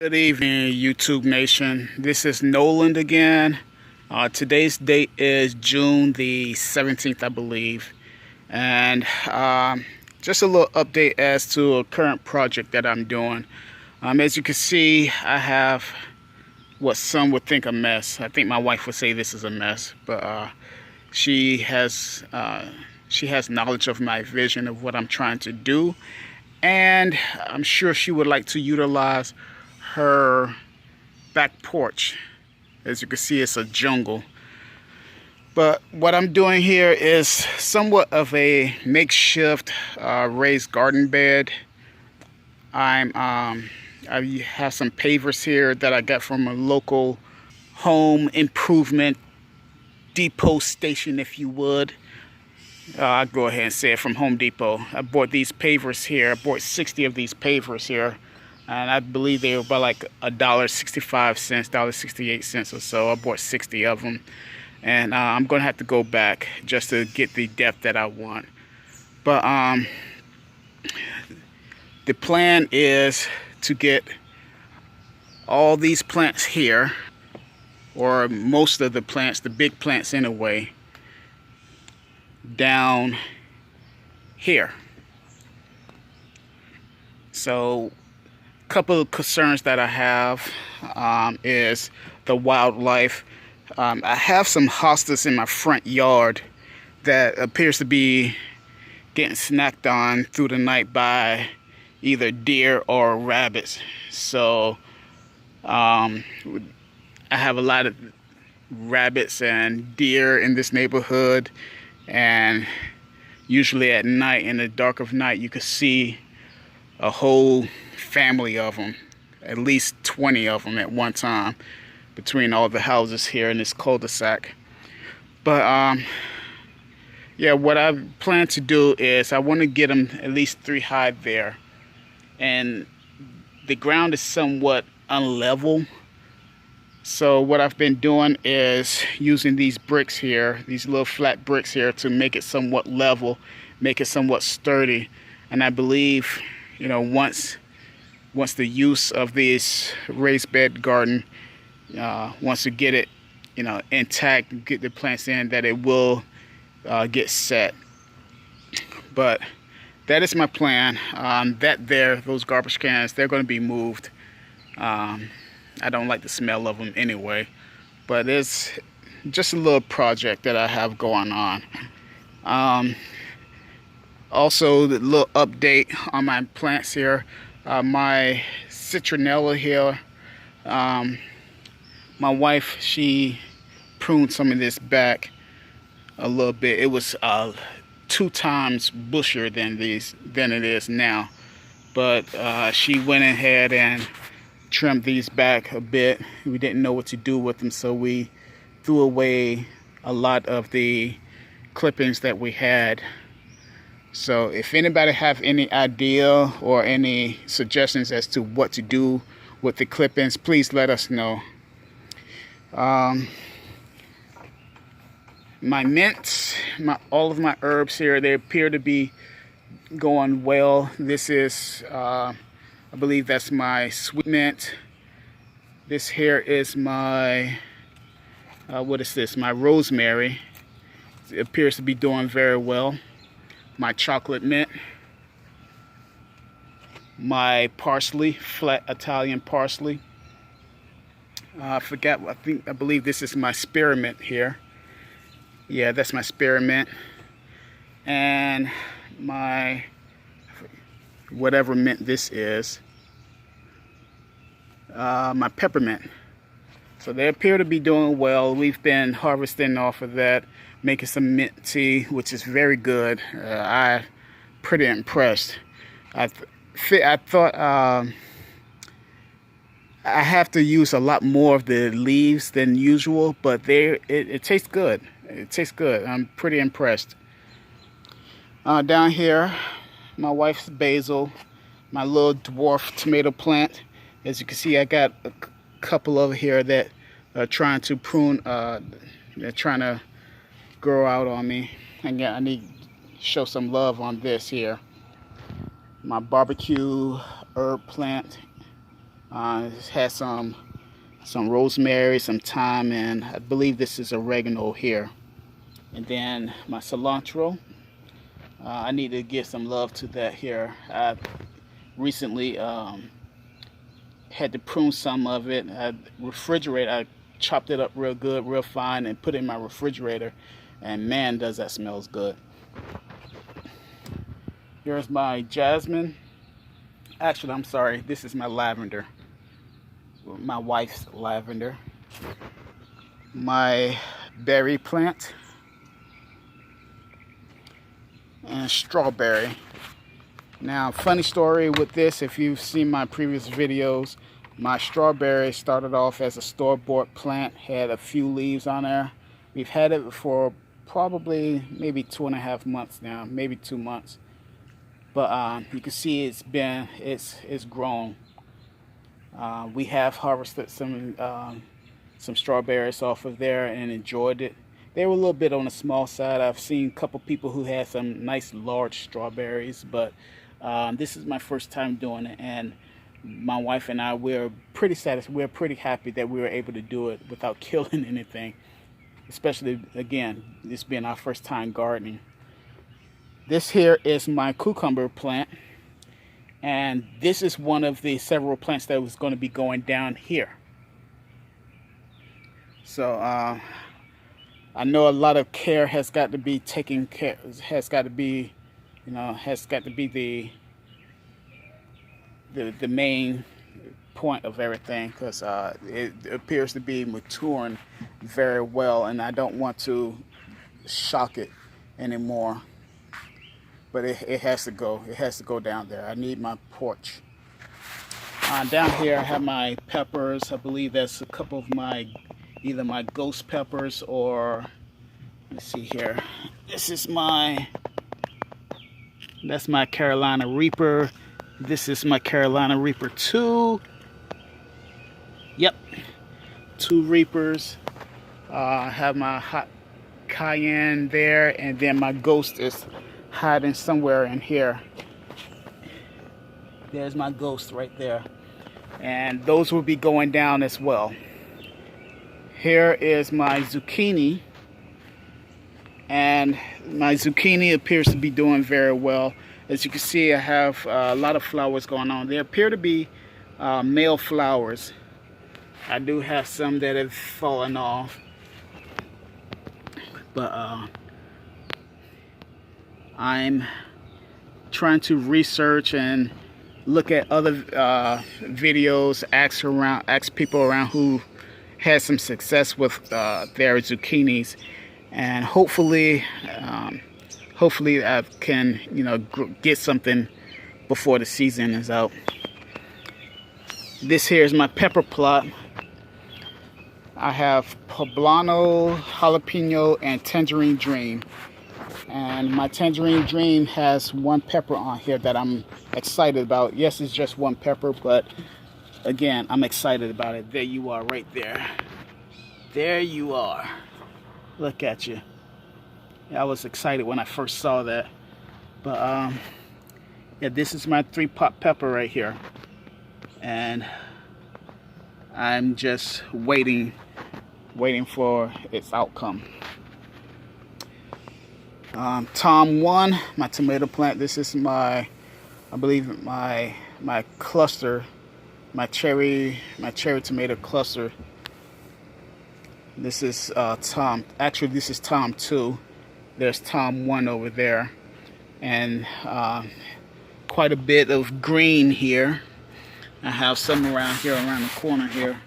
Good evening, YouTube Nation. This is Noland again. Today's date is June the 17th, I believe. And just a little update as to a current project that I'm doing. As you can see, I have what some would think a mess. I think my wife would say this is a mess, but she has knowledge of my vision of what I'm trying to do, and I'm sure she would like to utilize her back porch. As you can see, it's a jungle. But what I'm doing here is somewhat of a makeshift raised garden bed. I have some pavers here that I got from a local home improvement depot station, if you would. I'll go ahead and say it, from Home Depot. I bought these pavers here. I bought 60 of these pavers here, and I believe they were about like $1.65, $1.68 or so. I bought 60 of them, and I'm gonna have to go back just to get the depth that I want. But the plan is to get all these plants here, or most of the plants, the big plants anyway, down here. So a couple of concerns that I have is the wildlife. I have some hostas in my front yard that appears to be getting snacked on through the night by either deer or rabbits. So I have a lot of rabbits and deer in this neighborhood, and usually at night, in the dark of night, you can see a whole family of them, at least 20 of them at one time, between all the houses here in this cul-de-sac. But yeah, what I plan to do is I want to get them at least 3 high there, and the ground is somewhat unlevel. So what I've been doing is using these bricks here, these little flat bricks here, to make it somewhat level, make it somewhat sturdy. And I believe, you know, once the use of this raised bed garden, once you get it, you know, intact, get the plants in, that it will get set. But that is my plan. Those garbage cans, they're going to be moved. I don't like the smell of them anyway, but it's just a little project that I have going on. Also, the little update on my plants here. My citronella here, my wife, she pruned some of this back a little bit. It was 2 times bushier than it is now, but she went ahead and trimmed these back a bit. We didn't know what to do with them, so we threw away a lot of the clippings that we had. So if anybody have any idea or any suggestions as to what to do with the clippings, please let us know. My mints, all of my herbs here, they appear to be going well. This is I believe that's my sweet mint. This here is my what is this? My rosemary. It appears to be doing very well. My chocolate mint. My parsley, flat Italian parsley. I believe this is my spearmint here. Yeah, that's my spearmint. And my whatever mint this is, my peppermint. So they appear to be doing well. We've been harvesting off of that, making some mint tea, which is very good. I'm pretty impressed. I thought I have to use a lot more of the leaves than usual, but it tastes good. It tastes good. I'm pretty impressed. Down here, my wife's basil, my little dwarf tomato plant. As you can see, I got a couple over here that are trying to prune, they're trying to grow out on me. And yeah, I need to show some love on this here. My barbecue herb plant. It has some rosemary, some thyme, and I believe this is oregano here. And then my cilantro. I need to give some love to that here. I recently had to prune some of it. I chopped it up real good, real fine, and put it in my refrigerator. And man, does that smells good. Here's my jasmine. Actually, I'm sorry. This is my lavender. My wife's lavender. My berry plant. And strawberry. Now, funny story with this, if you've seen my previous videos, my strawberry started off as a store-bought plant, had a few leaves on there. We've had it for probably maybe 2.5 months now, maybe 2 months. But you can see it's grown. We have harvested some strawberries off of there and enjoyed it. They were a little bit on the small side. I've seen a couple people who had some nice large strawberries, but this is my first time doing it, and my wife and I, we're pretty satisfied. We're pretty happy that we were able to do it without killing anything, especially, again, this being our first time gardening. This here is my cucumber plant, and this is one of the several plants that was going to be going down here. So I know a lot of care has got to be taken care, has got to be the main point of everything, because it appears to be maturing very well, and I don't want to shock it anymore. But it has to go. It has to go down there. I need my porch. Down here I have my peppers. I believe that's a couple of either my ghost peppers or, let's see here. That's my Carolina Reaper. This is my Carolina Reaper 2. Yep, 2 Reapers. I have my hot cayenne there, and then my ghost is hiding somewhere in here. There's my ghost right there, and those will be going down as well. Here is my zucchini, and my zucchini appears to be doing very well. As you can see, I have a lot of flowers going on. They appear to be male flowers. I do have some that have fallen off, but I'm trying to research and look at other videos, ask people around who had some success with their zucchinis, and hopefully I can get something before the season is out. This here is my pepper plot. I have poblano, jalapeno, and tangerine dream. And my tangerine dream has 1 pepper on here that I'm excited about. Yes, it's just 1 pepper, but again, I'm excited about it. There you are, right there. There you are. Look at you. Yeah, I was excited when I first saw that. But yeah, this is my 3-pot pepper right here, and I'm just waiting for its outcome. Tom 1, my tomato plant. This is I believe my cluster, my cherry tomato cluster. This is Tom. Actually, this is Tom 2. There's Tom 1 over there, and quite a bit of green here. I have some around here, around the corner here,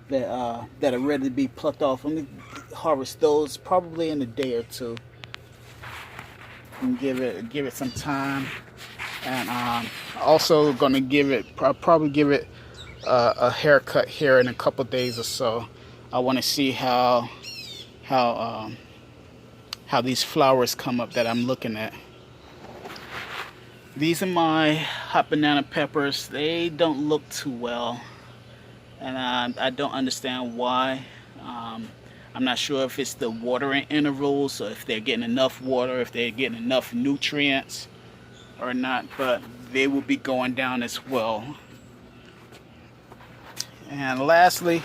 that are ready to be plucked off. I'm gonna harvest those probably in a day or two, and give it some time. And also gonna probably give it a haircut here in a couple days or so. I want to see how these flowers come up that I'm looking at. These are my hot banana peppers. They don't look too well, and I don't understand why. I'm not sure if it's the watering intervals, or if they're getting enough water, if they're getting enough nutrients or not, but they will be going down as well. And lastly,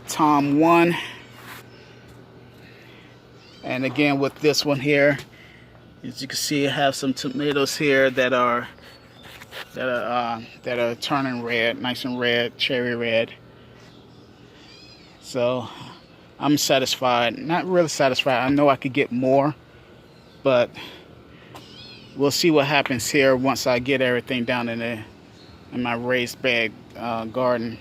Tom 1. And again with this one here, as you can see, I have some tomatoes here that are turning red, nice and red, cherry red. So I'm satisfied. Not really satisfied. I know I could get more, but we'll see what happens here once I get everything down in my raised bed garden.